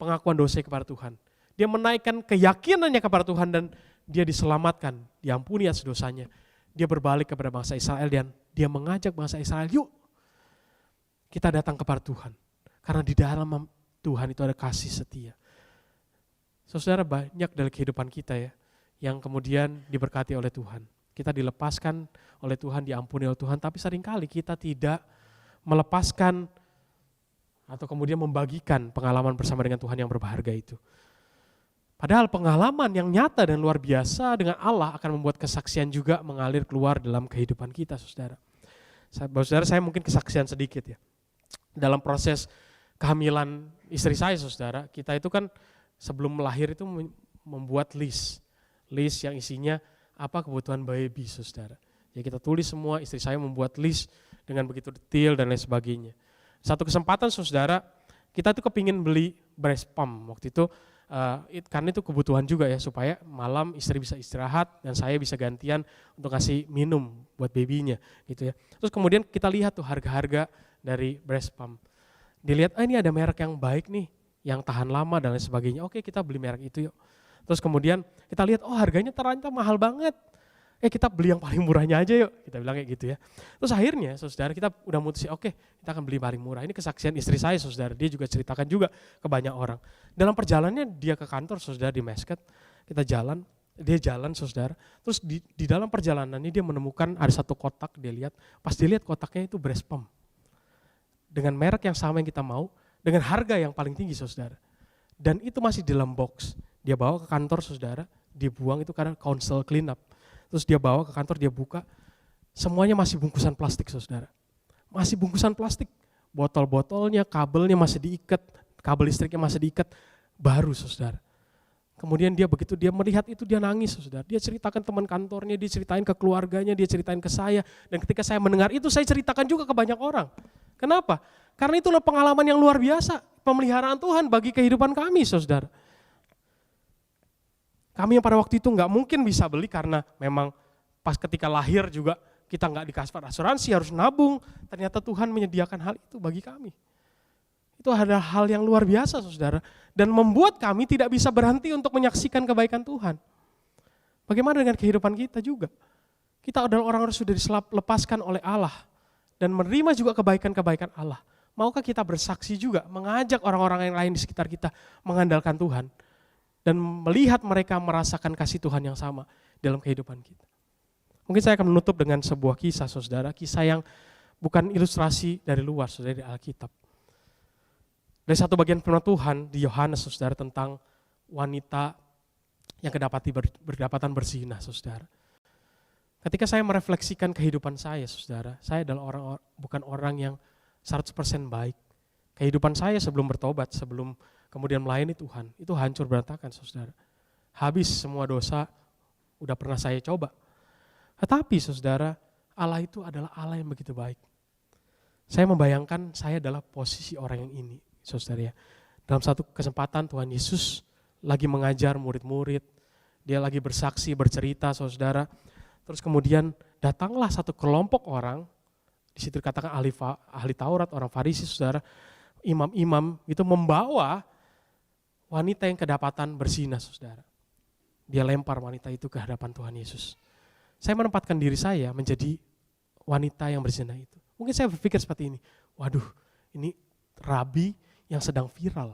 pengakuan dosa kepada Tuhan. Dia menaikkan keyakinannya kepada Tuhan dan dia diselamatkan, diampuni atas dosanya. Dia berbalik kepada bangsa Israel dan dia mengajak bangsa Israel, yuk kita datang kepada Tuhan. Karena di dalam Tuhan itu ada kasih setia. Saudara, banyak dalam kehidupan kita ya, yang kemudian diberkati oleh Tuhan. Kita dilepaskan oleh Tuhan, diampuni oleh Tuhan, tapi seringkali kita tidak melepaskan atau kemudian membagikan pengalaman bersama dengan Tuhan yang berharga itu. Padahal pengalaman yang nyata dan luar biasa dengan Allah akan membuat kesaksian juga mengalir keluar dalam kehidupan kita, saudara. Saudara, saya mungkin kesaksian sedikit ya. Dalam proses kehamilan istri saya, saudara, kita itu kan sebelum melahir itu membuat list yang isinya apa kebutuhan baby, saudara. Ya kita tulis semua, istri saya membuat list dengan begitu detail dan lain sebagainya. Satu kesempatan saudara, kita tuh kepingin beli breast pump waktu itu, karena itu kebutuhan juga ya, supaya malam istri bisa istirahat dan saya bisa gantian untuk kasih minum buat babynya gitu ya. Terus kemudian kita lihat tuh harga-harga dari breast pump. Dilihat, ini ada merek yang baik nih, yang tahan lama dan lain sebagainya. Oke, kita beli merek itu yuk. Terus kemudian kita lihat, harganya ternyata mahal banget. Kita beli yang paling murahnya aja yuk, kita bilang kayak gitu ya. Terus akhirnya saudara kita udah mutusin, kita akan beli paling murah. Ini kesaksian istri saya saudara, dia juga ceritakan juga ke banyak orang. Dalam perjalanannya dia ke kantor saudara di Mesket, kita jalan, Dia jalan saudara, terus di dalam perjalanannya dia menemukan ada satu kotak, dia lihat, pas dia lihat kotaknya itu breast pump. Dengan merek yang sama yang kita mau, dengan harga yang paling tinggi saudara. Dan itu masih dalam box, dia bawa ke kantor saudara, dia buang itu karena council clean up. Terus dia bawa ke kantor, dia buka, semuanya masih bungkusan plastik saudara. Masih bungkusan plastik, botol-botolnya, kabelnya masih diikat, kabel listriknya masih diikat, baru saudara. Kemudian begitu dia melihat itu dia nangis saudara. Dia ceritakan teman kantornya, dia ceritain ke keluarganya, dia ceritain ke saya. Dan ketika saya mendengar itu saya ceritakan juga ke banyak orang. Kenapa? Karena itulah pengalaman yang luar biasa. Pemeliharaan Tuhan bagi kehidupan kami saudara. Kami yang pada waktu itu nggak mungkin bisa beli karena memang pas ketika lahir juga kita nggak dikasih asuransi, harus nabung. Ternyata Tuhan menyediakan hal itu bagi kami. Itu adalah hal yang luar biasa saudara. Dan membuat kami tidak bisa berhenti untuk menyaksikan kebaikan Tuhan. Bagaimana dengan kehidupan kita juga? Kita adalah orang yang sudah dilepaskan oleh Allah. Dan menerima juga kebaikan-kebaikan Allah. Maukah kita bersaksi juga, mengajak orang-orang yang lain di sekitar kita mengandalkan Tuhan. Dan melihat mereka merasakan kasih Tuhan yang sama dalam kehidupan kita. Mungkin saya akan menutup dengan sebuah kisah saudara. Kisah yang bukan ilustrasi dari luar saudara, dari Alkitab. Dari satu bagian firman Tuhan di Yohanes saudara tentang wanita yang berdapatan berzina saudara. Ketika saya merefleksikan kehidupan saya saudara, saya adalah bukan orang yang 100% baik. Kehidupan saya sebelum bertobat, sebelum kemudian melayani Tuhan, itu hancur berantakan saudara. Habis semua dosa, udah pernah saya coba. Tetapi saudara, Allah itu adalah Allah yang begitu baik. Saya membayangkan saya adalah posisi orang yang ini. Saudara ya, dalam satu kesempatan Tuhan Yesus lagi mengajar murid-murid, dia lagi bersaksi, bercerita saudara, terus kemudian datanglah satu kelompok orang, di situ dikatakan ahli Taurat, orang Farisi saudara, imam-imam itu membawa wanita yang kedapatan berzina saudara. Dia lempar wanita itu ke hadapan Tuhan Yesus. Saya menempatkan diri saya menjadi wanita yang berzina itu. Mungkin saya berpikir seperti ini, waduh ini rabi yang sedang viral.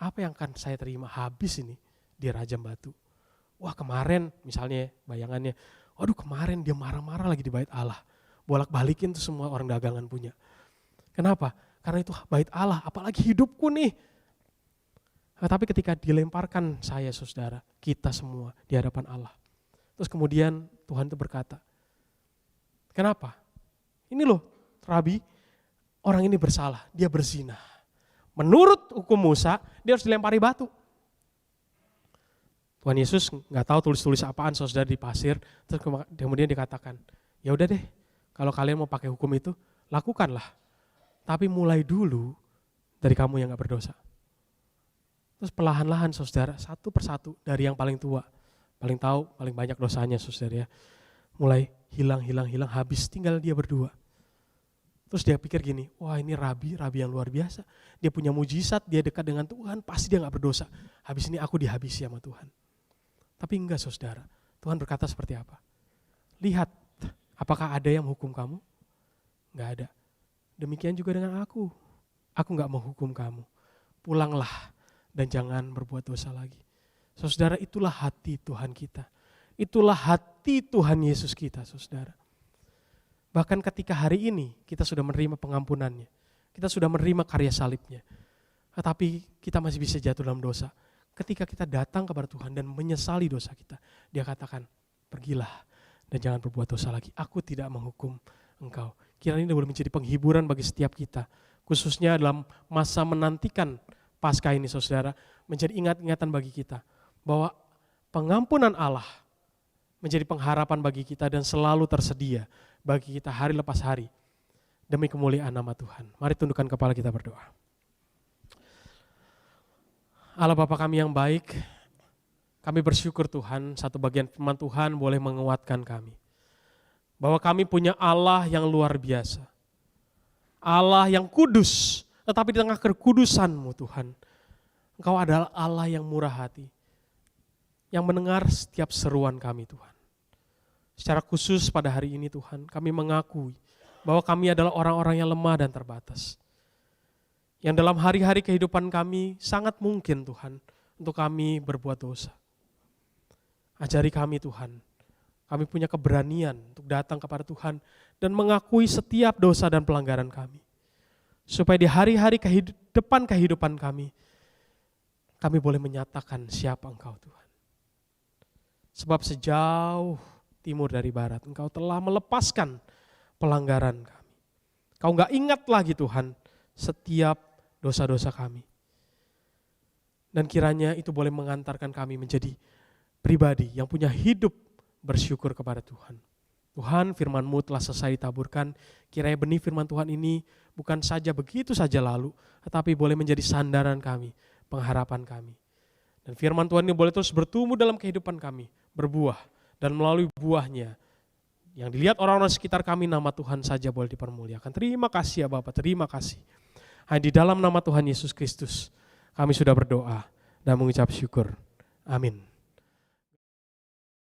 Apa yang akan saya terima habis ini di Rajam Batu. Wah kemarin misalnya bayangannya, waduh kemarin dia marah-marah lagi di bait Allah. Bolak-balikin tuh semua orang dagangan punya. Kenapa? Karena itu bait Allah, apalagi hidupku nih. Tapi ketika dilemparkan saya saudara, kita semua di hadapan Allah. Terus kemudian Tuhan itu berkata, kenapa? Ini loh Rabi, orang ini bersalah, dia berzina. Menurut hukum Musa, dia harus dilempari batu. Tuhan Yesus nggak tahu tulis-tulis apaan saudara di pasir, terus kemudian dikatakan, ya udah deh, kalau kalian mau pakai hukum itu, lakukanlah. Tapi mulai dulu dari kamu yang nggak berdosa. Terus perlahan-lahan saudara, satu persatu dari yang paling tua, paling tahu, paling banyak dosanya saudara ya, mulai hilang, habis tinggal dia berdua. Terus dia pikir gini, wah ini rabi yang luar biasa. Dia punya mujizat, dia dekat dengan Tuhan, pasti dia gak berdosa. Habis ini aku dihabisi sama Tuhan. Tapi enggak saudara, Tuhan berkata seperti apa? Lihat, apakah ada yang menghukum kamu? Enggak ada. Demikian juga dengan aku gak menghukum kamu. Pulanglah dan jangan berbuat dosa lagi. Saudara, itulah hati Tuhan kita. Itulah hati Tuhan Yesus kita saudara. Bahkan ketika hari ini kita sudah menerima pengampunannya, kita sudah menerima karya salibnya, tetapi kita masih bisa jatuh dalam dosa. Ketika kita datang kepada Tuhan dan menyesali dosa kita, dia katakan, pergilah dan jangan berbuat dosa lagi. Aku tidak menghukum engkau. Kiranya ini boleh menjadi penghiburan bagi setiap kita, khususnya dalam masa menantikan Paskah ini saudara, menjadi ingat-ingatan bagi kita, bahwa pengampunan Allah menjadi pengharapan bagi kita dan selalu tersedia bagi kita hari lepas hari demi kemuliaan nama Tuhan. Mari tundukkan kepala kita berdoa. Allah Bapa kami yang baik, kami bersyukur Tuhan satu bagian firman Tuhan boleh menguatkan kami. Bahwa kami punya Allah yang luar biasa. Allah yang kudus, tetapi di tengah kekudusan-Mu Tuhan, Engkau adalah Allah yang murah hati, yang mendengar setiap seruan kami Tuhan. Secara khusus pada hari ini Tuhan, kami mengakui bahwa kami adalah orang-orang yang lemah dan terbatas. Yang dalam hari-hari kehidupan kami sangat mungkin Tuhan untuk kami berbuat dosa. Ajari kami Tuhan, kami punya keberanian untuk datang kepada Tuhan dan mengakui setiap dosa dan pelanggaran kami. Supaya di hari-hari depan kehidupan kami boleh menyatakan siapa Engkau Tuhan. Sebab sejauh timur dari barat, Engkau telah melepaskan pelanggaran kami. Kau enggak ingat lagi Tuhan setiap dosa-dosa kami. Dan kiranya itu boleh mengantarkan kami menjadi pribadi yang punya hidup bersyukur kepada Tuhan. Tuhan, firman-Mu telah selesai ditaburkan, kiranya benih firman Tuhan ini bukan saja begitu saja lalu, tetapi boleh menjadi sandaran kami, pengharapan kami. Dan firman Tuhan ini boleh terus bertumbuh dalam kehidupan kami, berbuah, dan melalui buahnya, yang dilihat orang-orang sekitar kami, nama Tuhan saja boleh dipermuliakan. Terima kasih ya Bapak, terima kasih. Hanya di dalam nama Tuhan Yesus Kristus, kami sudah berdoa dan mengucap syukur. Amin.